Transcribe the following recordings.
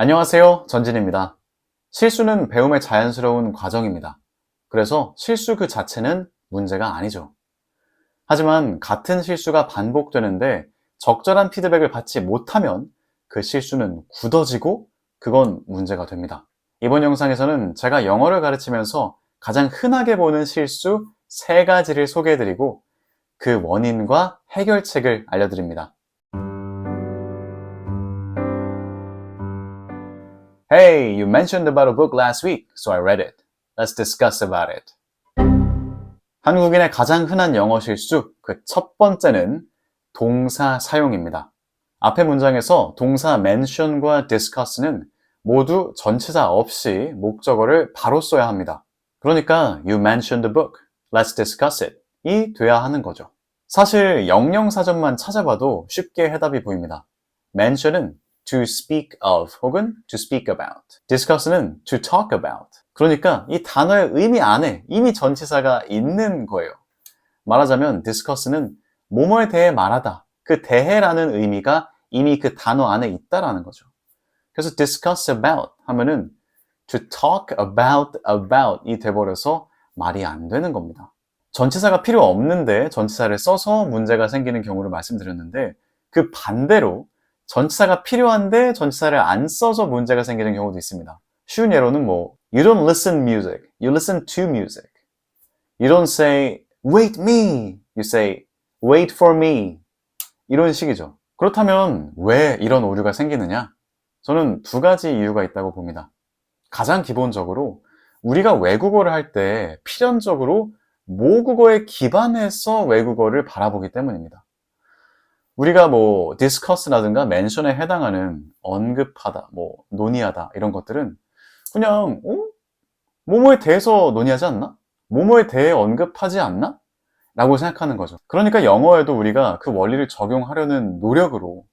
안녕하세요. 전진입니다. 실수는 배움의 자연스러운 과정입니다. 그래서 실수 그 자체는 문제가 아니죠. 하지만 같은 실수가 반복되는데 적절한 피드백을 받지 못하면 그 실수는 굳어지고 그건 문제가 됩니다. 이번 영상에서는 제가 영어를 가르치면서 가장 흔하게 보는 실수 3가지를 소개해드리고 그 원인과 해결책을 알려드립니다. Hey, you mentioned about a book last week, so I read it. Let's discuss about it. 한국인의 가장 흔한 영어 실수, 그 첫 번째는 동사 사용입니다. 앞의 문장에서 동사 mention과 discuss는 모두 전치사 없이 목적어를 바로 써야 합니다. 그러니까 you mentioned the book, let's discuss it 이 돼야 하는 거죠. 사실 영영사전만 찾아봐도 쉽게 해답이 보입니다. mention은 to speak of 혹은 to speak about. discuss는 to talk about. 그러니까 이 단어의 의미 안에 이미 전치사가 있는 거예요. 말하자면 discuss는 뭐뭐에 대해 말하다. 그 대해라는 의미가 이미 그 단어 안에 있다라는 거죠. 그래서 discuss about 하면은 to talk about 이 돼버려서 말이 안 되는 겁니다. 전치사가 필요 없는데 전치사를 써서 문제가 생기는 경우를 말씀드렸는데 그 반대로 전치사가 필요한데 전치사를 안 써서 문제가 생기는 경우도 있습니다. 쉬운 예로는 You don't listen music, you listen to music. You don't say wait me, you say wait for me. 이런 식이죠. 그렇다면 왜 이런 오류가 생기느냐? 저는 2가지 이유가 있다고 봅니다. 가장 기본적으로 우리가 외국어를 할 때 필연적으로 모국어에 기반해서 외국어를 바라보기 때문입니다. 우리가 discuss라든가 mention에 해당하는 언급하다, 논의하다 이런 것들은 그냥 뭐뭐에 대해서 논의하지 않나? 뭐뭐에 대해 언급하지 않나? 라고 생각하는 거죠. 그러니까 영어에도 우리가 그 원리를 적용하려는 노력으로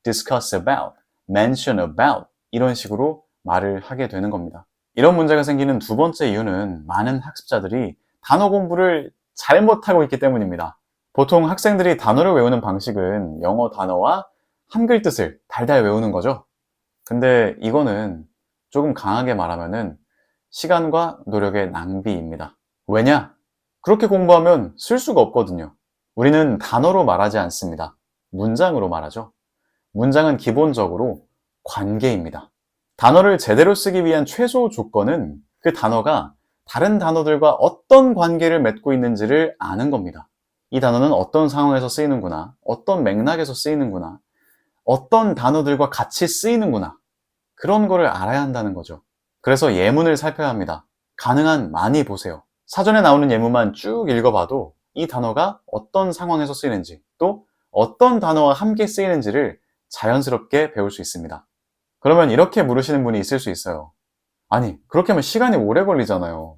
discuss about, mention about 이런 식으로 말을 하게 되는 겁니다. 이런 문제가 생기는 2번째 이유는 많은 학습자들이 단어 공부를 잘못하고 있기 때문입니다. 보통 학생들이 단어를 외우는 방식은 영어 단어와 한글 뜻을 달달 외우는 거죠. 근데 이거는 조금 강하게 말하면은 시간과 노력의 낭비입니다. 왜냐? 그렇게 공부하면 쓸 수가 없거든요. 우리는 단어로 말하지 않습니다. 문장으로 말하죠. 문장은 기본적으로 관계입니다. 단어를 제대로 쓰기 위한 최소 조건은 그 단어가 다른 단어들과 어떤 관계를 맺고 있는지를 아는 겁니다. 이 단어는 어떤 상황에서 쓰이는구나, 어떤 맥락에서 쓰이는구나, 어떤 단어들과 같이 쓰이는구나, 그런 거를 알아야 한다는 거죠. 그래서 예문을 살펴야 합니다. 가능한 많이 보세요. 사전에 나오는 예문만 쭉 읽어봐도 이 단어가 어떤 상황에서 쓰이는지, 또 어떤 단어와 함께 쓰이는지를 자연스럽게 배울 수 있습니다. 그러면 이렇게 물으시는 분이 있을 수 있어요. 아니, 그렇게 하면 시간이 오래 걸리잖아요.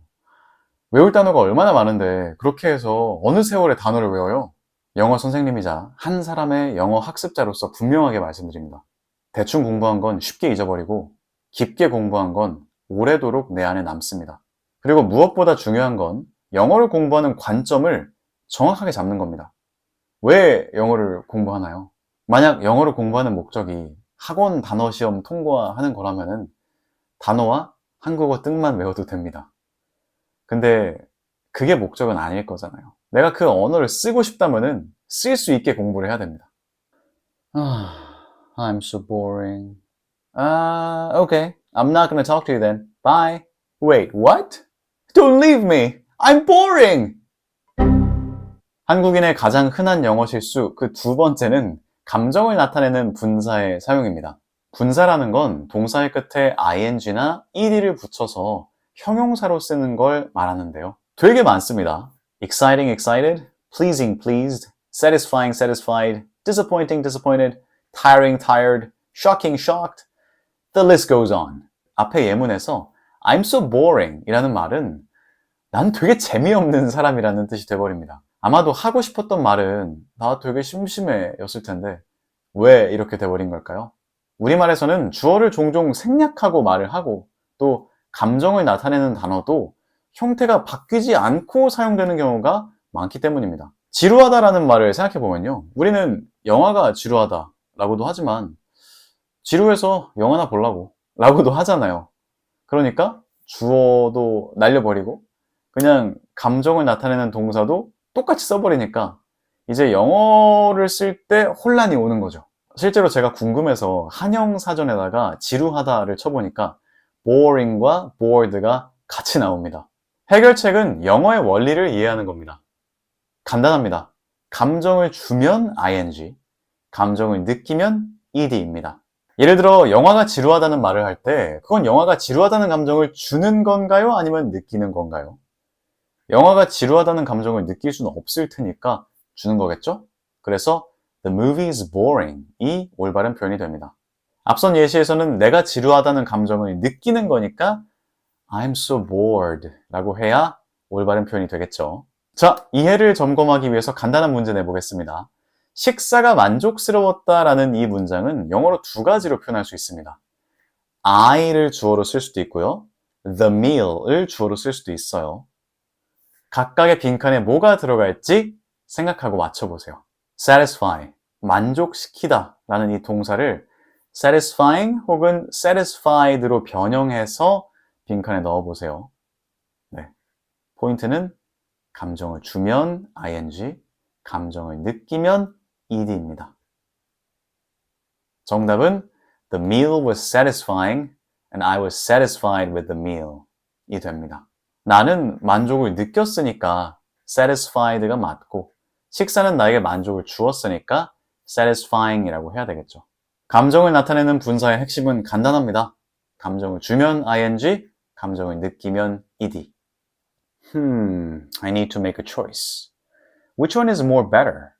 외울 단어가 얼마나 많은데 그렇게 해서 어느 세월에 단어를 외워요? 영어 선생님이자 한 사람의 영어 학습자로서 분명하게 말씀드립니다. 대충 공부한 건 쉽게 잊어버리고 깊게 공부한 건 오래도록 내 안에 남습니다. 그리고 무엇보다 중요한 건 영어를 공부하는 관점을 정확하게 잡는 겁니다. 왜 영어를 공부하나요? 만약 영어를 공부하는 목적이 학원 단어 시험 통과하는 거라면은 단어와 한국어 뜻만 외워도 됩니다. 근데 그게 목적은 아닐 거잖아요. 내가 그 언어를 쓰고 싶다면은 쓸 수 있게 공부를 해야 됩니다. I'm so boring. Okay. I'm not gonna talk to you then. Bye. Wait, what? Don't leave me. I'm boring. 한국인의 가장 흔한 영어 실수 그 2번째는 감정을 나타내는 분사의 사용입니다. 분사라는 건 동사의 끝에 ing나 ed를 붙여서 형용사로 쓰는 걸 말하는데요. 되게 많습니다. exciting, excited, pleasing, pleased, satisfying, satisfied, disappointing, disappointed, tiring, tired, shocking, shocked. The list goes on. 앞에 예문에서 I'm so boring 이라는 말은 난 되게 재미없는 사람이라는 뜻이 돼버립니다. 아마도 하고 싶었던 말은 나 되게 심심해 였을 텐데 왜 이렇게 돼버린 걸까요? 우리말에서는 주어를 종종 생략하고 말을 하고 또 감정을 나타내는 단어도 형태가 바뀌지 않고 사용되는 경우가 많기 때문입니다. 지루하다라는 말을 생각해보면요. 우리는 영화가 지루하다라고도 하지만 지루해서 영화나 보려고 라고도 하잖아요. 그러니까 주어도 날려버리고 그냥 감정을 나타내는 동사도 똑같이 써버리니까 이제 영어를 쓸 때 혼란이 오는 거죠. 실제로 제가 궁금해서 한영사전에다가 지루하다를 쳐보니까 boring과 bored가 같이 나옵니다. 해결책은 영어의 원리를 이해하는 겁니다. 간단합니다. 감정을 주면 ing, 감정을 느끼면 ed입니다. 예를 들어 영화가 지루하다는 말을 할 때 그건 영화가 지루하다는 감정을 주는 건가요? 아니면 느끼는 건가요? 영화가 지루하다는 감정을 느낄 수는 없을 테니까 주는 거겠죠? 그래서 The movie is boring 이 올바른 표현이 됩니다. 앞선 예시에서는 내가 지루하다는 감정을 느끼는 거니까 I'm so bored 라고 해야 올바른 표현이 되겠죠. 자, 이해를 점검하기 위해서 간단한 문제 내보겠습니다. 식사가 만족스러웠다라는 이 문장은 영어로 두 가지로 표현할 수 있습니다. I를 주어로 쓸 수도 있고요. The meal을 주어로 쓸 수도 있어요. 각각의 빈칸에 뭐가 들어갈지 생각하고 맞춰보세요. satisfy, 만족시키다 라는 이 동사를 satisfying 혹은 satisfied로 변형해서 빈칸에 넣어보세요. 네. 포인트는 감정을 주면 ing, 감정을 느끼면 ed입니다. 정답은 The meal was satisfying and I was satisfied with the meal 이 됩니다. 나는 만족을 느꼈으니까 satisfied가 맞고 식사는 나에게 만족을 주었으니까 satisfying이라고 해야 되겠죠. 감정을 나타내는 분사의 핵심은 간단합니다. 감정을 주면 ing, 감정을 느끼면 ed. I need to make a choice. Which one is more better?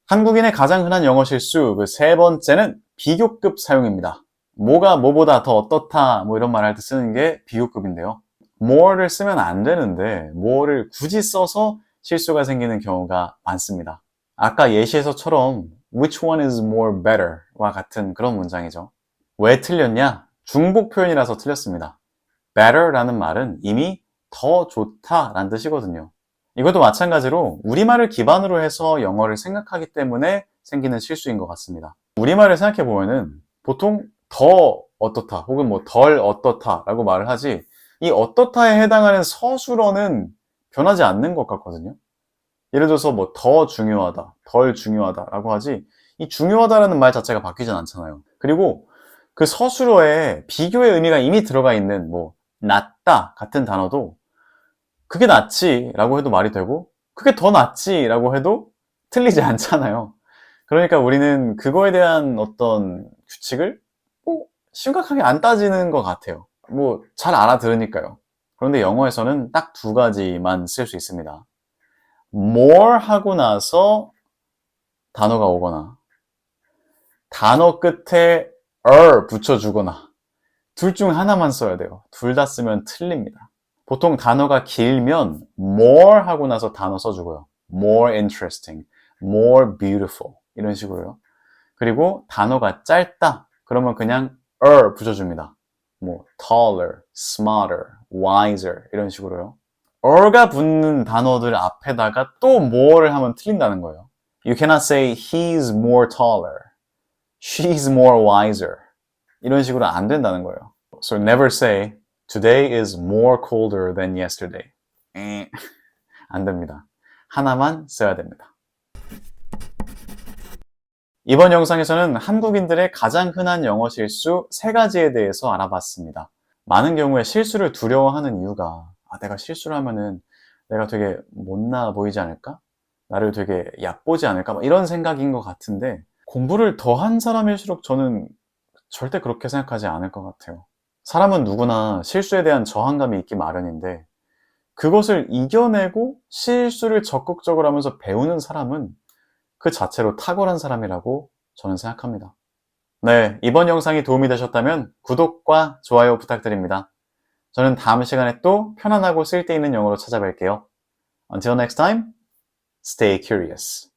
한국인의 가장 흔한 영어 실수 그 세 번째는 비교급 사용입니다. 뭐가 뭐보다 더 어떻다 뭐 이런 말 할 때 쓰는 게 비교급인데요. more를 쓰면 안 되는데 more를 굳이 써서 실수가 생기는 경우가 많습니다. 아까 예시에서처럼 which one is more better 와 같은 그런 문장이죠. 왜 틀렸냐? 중복 표현이라서 틀렸습니다. better라는 말은 이미 더 좋다라는 뜻이거든요. 이것도 마찬가지로 우리말을 기반으로 해서 영어를 생각하기 때문에 생기는 실수인 것 같습니다. 우리말을 생각해 보면은 보통 더 어떻다 혹은 뭐 덜 어떻다 라고 말을 하지 이 어떻다에 해당하는 서술어는 변하지 않는 것 같거든요. 예를 들어서 뭐 더 중요하다, 덜 중요하다 라고 하지 이 중요하다라는 말 자체가 바뀌진 않잖아요. 그리고 그 서술어에 비교의 의미가 이미 들어가 있는 뭐 낫다 같은 단어도 그게 낫지 라고 해도 말이 되고 그게 더 낫지 라고 해도 틀리지 않잖아요. 그러니까 우리는 그거에 대한 어떤 규칙을 뭐 심각하게 안 따지는 것 같아요. 뭐 잘 알아들으니까요. 그런데 영어에서는 딱 두 가지만 쓸 수 있습니다. more 하고 나서 단어가 오거나 단어 끝에 붙여주거나 둘 중 하나만 써야 돼요. 둘 다 쓰면 틀립니다. 보통 단어가 길면 more 하고 나서 단어 써주고요. more interesting, more beautiful 이런 식으로요. 그리고 단어가 짧다 그러면 그냥 붙여줍니다. 뭐 taller, smarter, wiser 이런 식으로요. 가 붙는 단어들 앞에다가 또 more를 하면 틀린다는 거예요. You cannot say he's more taller, she's more wiser 이런 식으로 안 된다는 거예요. So never say Today is more colder than yesterday. 안 됩니다. 하나만 써야 됩니다. 이번 영상에서는 한국인들의 가장 흔한 영어 실수 3가지에 대해서 알아봤습니다. 많은 경우에 실수를 두려워하는 이유가 내가 실수를 하면은 내가 되게 못나 보이지 않을까? 나를 되게 얕보지 않을까? 이런 생각인 것 같은데 공부를 더 한 사람일수록 저는 절대 그렇게 생각하지 않을 것 같아요. 사람은 누구나 실수에 대한 저항감이 있기 마련인데 그것을 이겨내고 실수를 적극적으로 하면서 배우는 사람은 그 자체로 탁월한 사람이라고 저는 생각합니다. 네, 이번 영상이 도움이 되셨다면 구독과 좋아요 부탁드립니다. 저는 다음 시간에 또 편안하고 쓸데있는 영어로 찾아뵐게요. Until next time, stay curious.